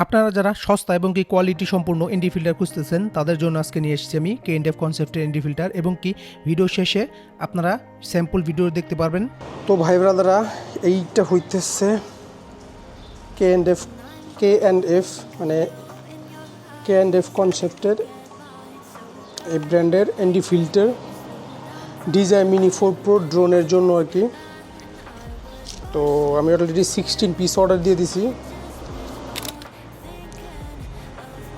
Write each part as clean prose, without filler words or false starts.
আপনারা যারা সস্তা এবং কি কোয়ালিটি সম্পূর্ণ এনডি ফিল্টার খুঁজতেছেন তাদের জন্য আজকে নিয়ে এসেছি আমি K&F কনসেপ্টের এনডি ফিল্টার এবং কি ভিডিও শেষে আপনারা স্যাম্পল ভিডিও দেখতে পারবেন। তো ভাই ব্রাদাররা, এইটা হইতেছে K&F মানে K&F কনসেপ্টের এই ব্র্যান্ডের ND filter DJI mini 4 Pro ড্রোনের জন্য আর কি। তো আমি অলরেডি 16 পিস অর্ডার দিয়ে দিছি।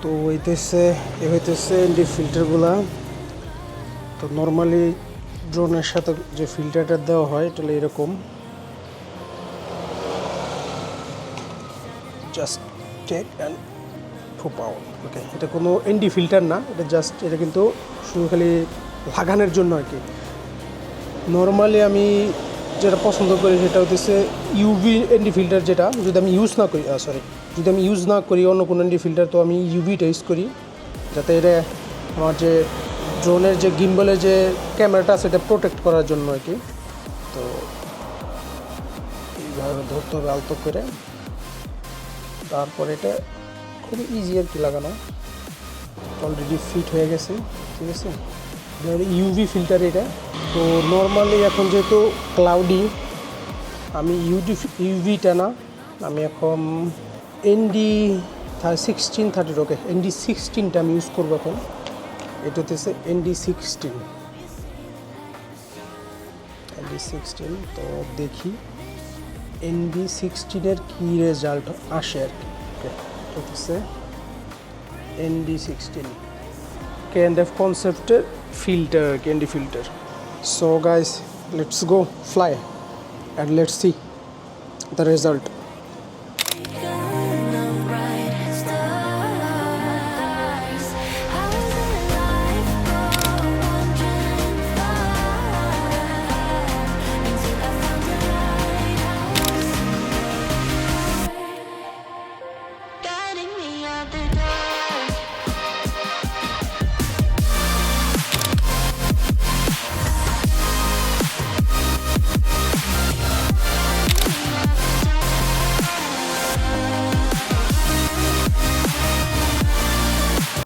তো এই হইতেছে এনডি ফিল্টারগুলা। তো নর্মালি ড্রোনের সাথে যে ফিল্টারটা দেওয়া হয় এটা হলো এরকম, just take and pop out. Okay, এটা কোনো এনডি ফিল্টার না, এটা কিন্তু শুধু খালি লাগানোর জন্য আর কি। নর্মালি আমি যেটা পছন্দ করি সেটা হচ্ছে ইউভি এনডি ফিল্টার, যেটা যদি আমি ইউজ না করি অন্য কোনো এনডি ফিল্টার, তো আমি ইউভিটা ইউজ করি, যাতে এটা আমার যে ড্রোনের যে গিম্বলের যে ক্যামেরাটা আছে এটা প্রোটেক্ট করার জন্য আর কি। তো এইভাবে ধরতে হবে আলতো করে, তারপর এটা খুবই ইজি আর কি লাগানো। অলরেডি ফিট হয়ে গেছে, ঠিক আছে। ইউভি ফিল্টার এটা। তো নর্মালি এখন যেহেতু ক্লাউডি, আমি ইউভিটা না, আমি এখন এনডি 1630 ওকে এনডি 16টা আমি ইউজ করবো এখন। এটা হচ্ছে এনডি 16। তো দেখি এনডি 16-এর কী রেজাল্ট আসে আর কি। এটা হচ্ছে এনডি 16 K&F কনসেপ্টের filter, ND filter. So guys, let's go fly and let's see the result.